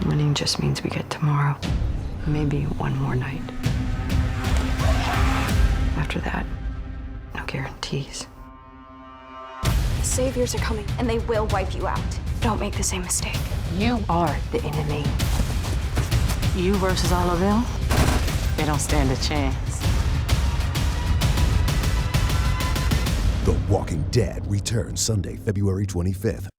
Winning just means we get tomorrow. Maybe one more night. After that, no guarantees. The saviors are coming, and they will wipe you out. Don't make the same mistake. You are the enemy. You versus all of them, they don't stand a chance. The Walking Dead returns Sunday, February 25th.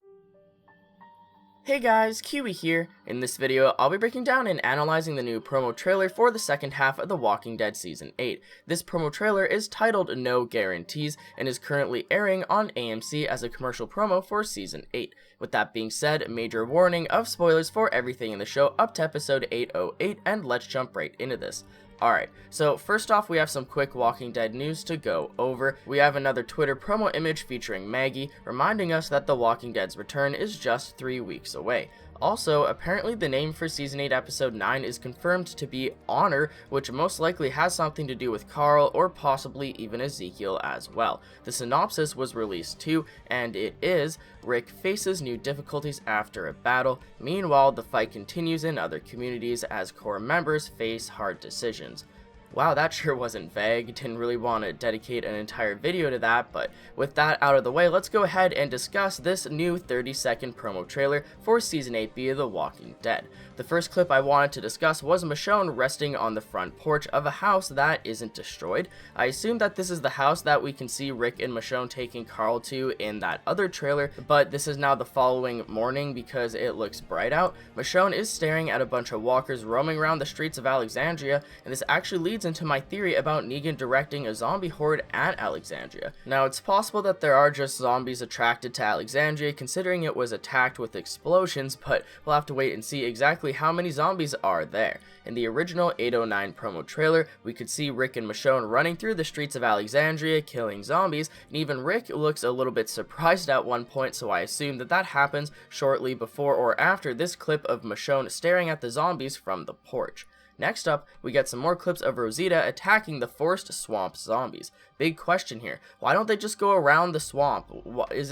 Hey guys, Kiwi here. In this video, I'll be breaking down and analyzing the new promo trailer for the second half of The Walking Dead Season 8. This promo trailer is titled No Guarantees and is currently airing on AMC as a commercial promo for Season 8. With that being said, major warning of spoilers for everything in the show up to episode 808, and let's jump right into this. Alright, so first off, we have some quick Walking Dead news to go over. We have another Twitter promo image featuring Maggie, reminding us that The Walking Dead's return is just 3 weeks away. Also, apparently the name for Season 8 Episode 9 is confirmed to be Honor, which most likely has something to do with Carl or possibly even Ezekiel as well. The synopsis was released too, and it is, Rick faces new difficulties after a battle. Meanwhile, the fight continues in other communities as core members face hard decisions. Wow, that sure wasn't vague. Didn't really want to dedicate an entire video to that, but with that out of the way, let's go ahead and discuss this new 30-second promo trailer for Season 8B of The Walking Dead. The first clip I wanted to discuss was Michonne resting on the front porch of a house that isn't destroyed. I assume that this is the house that we can see Rick and Michonne taking Carl to in that other trailer, but this is now the following morning because it looks bright out. Michonne is staring at a bunch of walkers roaming around the streets of Alexandria, and this actually leads into my theory about Negan directing a zombie horde at Alexandria. Now, it's possible that there are just zombies attracted to Alexandria considering it was attacked with explosions, but we'll have to wait and see exactly how many zombies are there. In the original 809 promo trailer, we could see Rick and Michonne running through the streets of Alexandria killing zombies, and even Rick looks a little bit surprised at one point, so I assume that that happens shortly before or after this clip of Michonne staring at the zombies from the porch. Next up, we get some more clips of Rosita attacking the forest swamp zombies. Big question here. Why don't they just go around the swamp?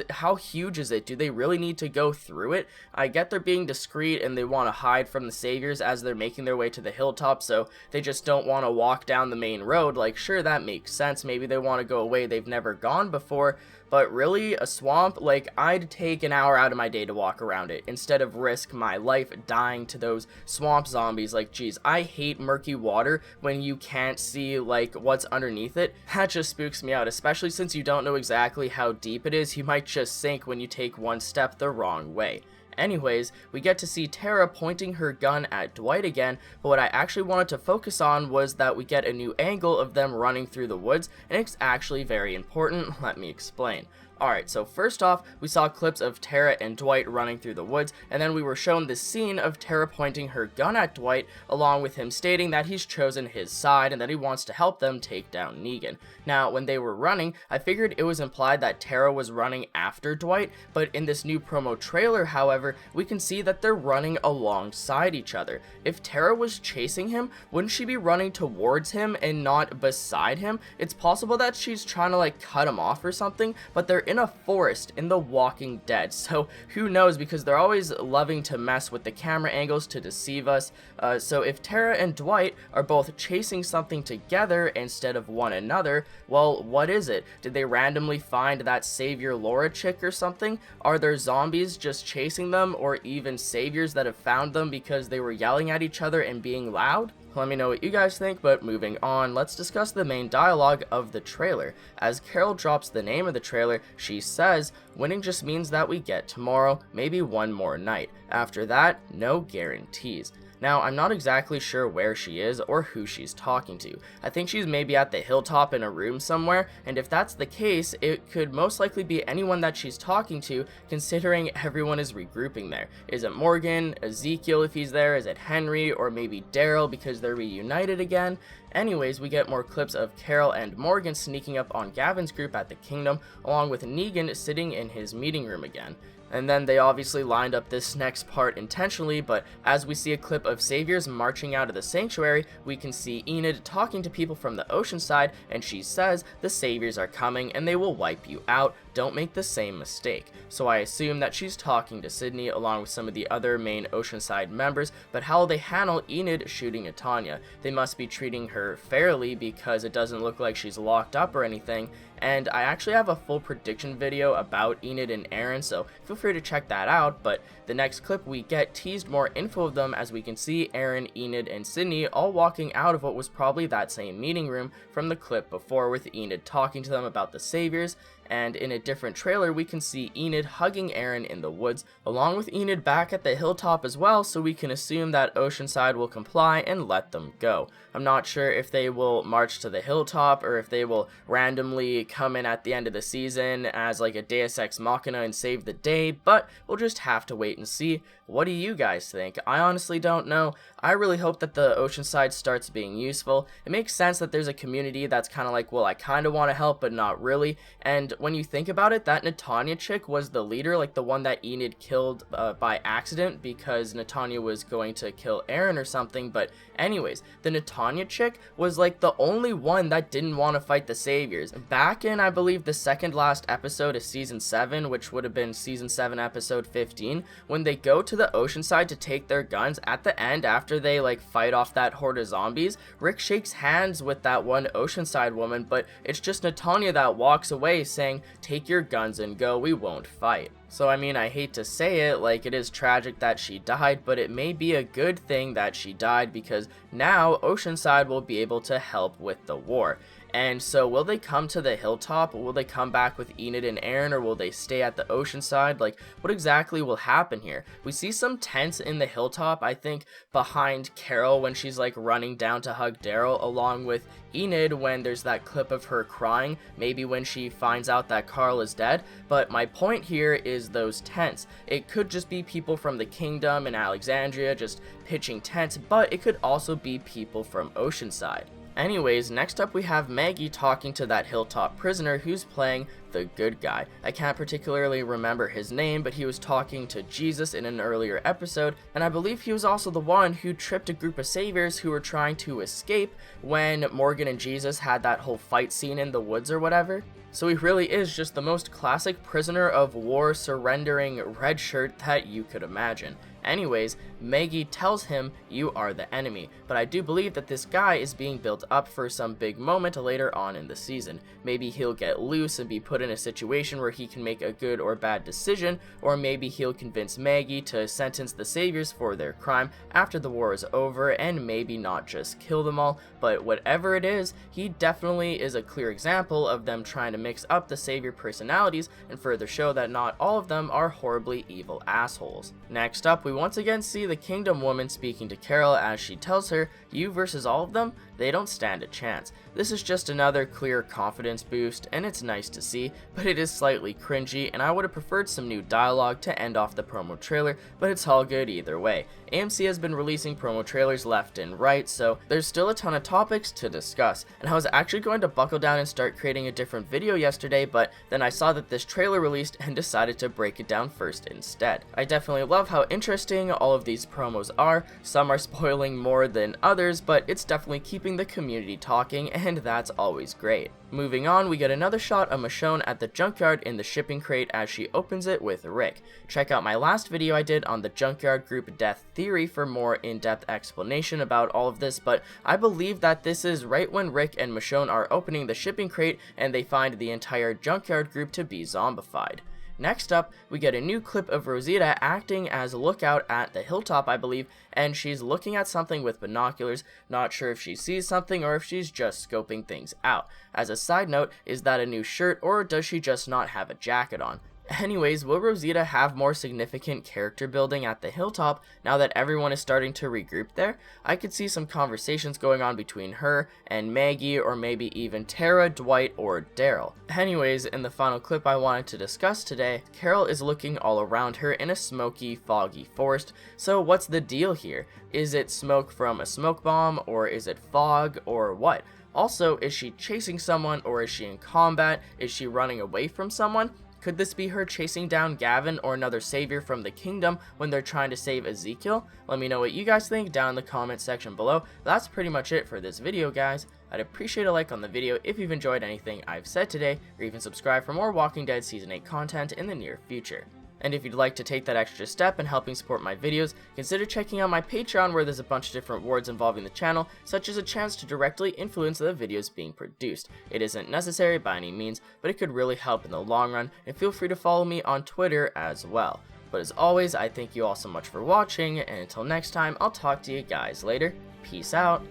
How huge is it? Do they really need to go through it? I get they're being discreet and they want to hide from the saviors as they're making their way to the hilltop, so they just don't want to walk down the main road. Like, sure, that makes sense. Maybe they want to go away they've never gone before. But really, a swamp, like, I'd take an hour out of my day to walk around it instead of risk my life dying to those swamp zombies. Like, geez, I hate murky water when you can't see, like, what's underneath it. That just spooks me out, especially since you don't know exactly how deep it is. You might just sink when you take one step the wrong way. Anyways, we get to see Tara pointing her gun at Dwight again, but what I actually wanted to focus on was that we get a new angle of them running through the woods, and it's actually very important. Let me explain. Alright, so first off, we saw clips of Tara and Dwight running through the woods, and then we were shown this scene of Tara pointing her gun at Dwight, along with him stating that he's chosen his side and that he wants to help them take down Negan. Now, when they were running, I figured it was implied that Tara was running after Dwight, but in this new promo trailer, however, we can see that they're running alongside each other. If Tara was chasing him, wouldn't she be running towards him and not beside him? It's possible that she's trying to, like, cut him off or something, but they're in a forest in The Walking Dead, so who knows, because they're always loving to mess with the camera angles to deceive us. So if Tara and Dwight are both chasing something together instead of one another, well, what is it? Did they randomly find that Savior Laura chick or something? Are there zombies just chasing them, or even saviors that have found them because they were yelling at each other and being loud? Let me know what you guys think, but moving on, let's discuss the main dialogue of the trailer. As Carol drops the name of the trailer, she says, "Winning just means that we get tomorrow, maybe one more night. After that, no guarantees." Now, I'm not exactly sure where she is or who she's talking to. I think she's maybe at the hilltop in a room somewhere, and if that's the case, it could most likely be anyone that she's talking to, considering everyone is regrouping there. Is it Morgan, Ezekiel if he's there, is it Henry, or maybe Daryl because they're reunited again? Anyways, we get more clips of Carol and Morgan sneaking up on Gavin's group at the Kingdom, along with Negan sitting in his meeting room again. And then they obviously lined up this next part intentionally, but as we see a clip of Saviors marching out of the sanctuary, we can see Enid talking to people from the ocean side, and she says the Saviors are coming and they will wipe you out. Don't make the same mistake. So I assume that she's talking to Sydney along with some of the other main Oceanside members, but how will they handle Enid shooting at Tanya? They must be treating her fairly because it doesn't look like she's locked up or anything. And I actually have a full prediction video about Enid and Aaron, so feel free to check that out. But the next clip we get teased more info of them, as we can see Aaron, Enid, and Sydney all walking out of what was probably that same meeting room from the clip before, with Enid talking to them about the Saviors. And in a different trailer we can see Enid hugging Aaron in the woods, along with Enid back at the hilltop as well, so we can assume that Oceanside will comply and let them go. I'm not sure if they will march to the hilltop or if they will randomly come in at the end of the season as like a Deus Ex Machina and save the day, but we'll just have to wait and see. What do you guys think? I honestly don't know. I really hope that the Oceanside starts being useful. It makes sense that there's a community that's kind of like, well, I kind of want to help but not really. And when you think about it, that Natanya chick was the leader, like the one that Enid killed by accident because Natanya was going to kill Aaron or something. But anyways, the Natanya chick was like the only one that didn't want to fight the Saviors. Back in, I believe, the second last episode of season 7, which would have been season 7 episode 15, when they go to the Oceanside to take their guns, at the end after they like fight off that horde of zombies, Rick shakes hands with that one Oceanside woman, but it's just Natanya that walks away saying, take your guns and go, we won't fight. So I mean, I hate to say it, like, it is tragic that she died, but it may be a good thing that she died because now Oceanside will be able to help with the war. And so will they come to the hilltop? Will they come back with Enid and Aaron, or will they stay at the Oceanside? Like, what exactly will happen here? We see some tents in the hilltop, I think, behind Carol when she's like running down to hug Daryl, along with Enid when there's that clip of her crying, maybe when she finds out that Carl is dead. But my point here is those tents. It could just be people from the kingdom and Alexandria just pitching tents, but it could also be people from Oceanside. Anyways, next up we have Maggie talking to that hilltop prisoner who's playing the good guy. I can't particularly remember his name, but he was talking to Jesus in an earlier episode, and I believe he was also the one who tripped a group of saviors who were trying to escape when Morgan and Jesus had that whole fight scene in the woods or whatever. So he really is just the most classic prisoner of war surrendering red shirt that you could imagine. Anyways, Maggie tells him, you are the enemy, but I do believe that this guy is being built up for some big moment later on in the season. Maybe he'll get loose and be put in a situation where he can make a good or bad decision, or maybe he'll convince Maggie to sentence the saviors for their crime after the war is over, and maybe not just kill them all. But whatever it is, he definitely is a clear example of them trying to mix up the savior personalities and further show that not all of them are horribly evil assholes. Next up, we once again see the Kingdom woman speaking to Carol as she tells her, you versus all of them, they don't stand a chance. This is just another clear confidence boost, and it's nice to see, but it is slightly cringy, and I would have preferred some new dialogue to end off the promo trailer, but it's all good either way. AMC has been releasing promo trailers left and right, so there's still a ton of topics to discuss, and I was actually going to buckle down and start creating a different video yesterday, but then I saw that this trailer released and decided to break it down first instead. I definitely love how interesting all of these promos are. Some are spoiling more than others, but it's definitely keeping the community talking, and that's always great. Moving on, we get another shot of Michonne at the junkyard in the shipping crate as she opens it with Rick. Check out my last video I did on the junkyard group death theory for more in-depth explanation about all of this, but I believe that this is right when Rick and Michonne are opening the shipping crate and they find the entire junkyard group to be zombified. Next up, we get a new clip of Rosita acting as a lookout at the hilltop, I believe, and she's looking at something with binoculars, not sure if she sees something or if she's just scoping things out. As a side note, is that a new shirt or does she just not have a jacket on? Anyways, will Rosita have more significant character building at the hilltop now that everyone is starting to regroup there? I could see some conversations going on between her and Maggie, or maybe even Tara, Dwight, or Daryl. Anyways, in the final clip I wanted to discuss today, Carol is looking all around her in a smoky, foggy forest. So what's the deal here? Is it smoke from a smoke bomb, or is it fog, or what? Also, is she chasing someone, or is she in combat? Is she running away from someone? Could this be her chasing down Gavin or another savior from the kingdom when they're trying to save Ezekiel? Let me know what you guys think down in the comment section below. That's pretty much it for this video, guys. I'd appreciate a like on the video if you've enjoyed anything I've said today, or even subscribe for more Walking Dead Season 8 content in the near future. And if you'd like to take that extra step in helping support my videos, consider checking out my Patreon, where there's a bunch of different rewards involving the channel, such as a chance to directly influence the videos being produced. It isn't necessary by any means, but it could really help in the long run, and feel free to follow me on Twitter as well. But as always, I thank you all so much for watching, and until next time, I'll talk to you guys later. Peace out.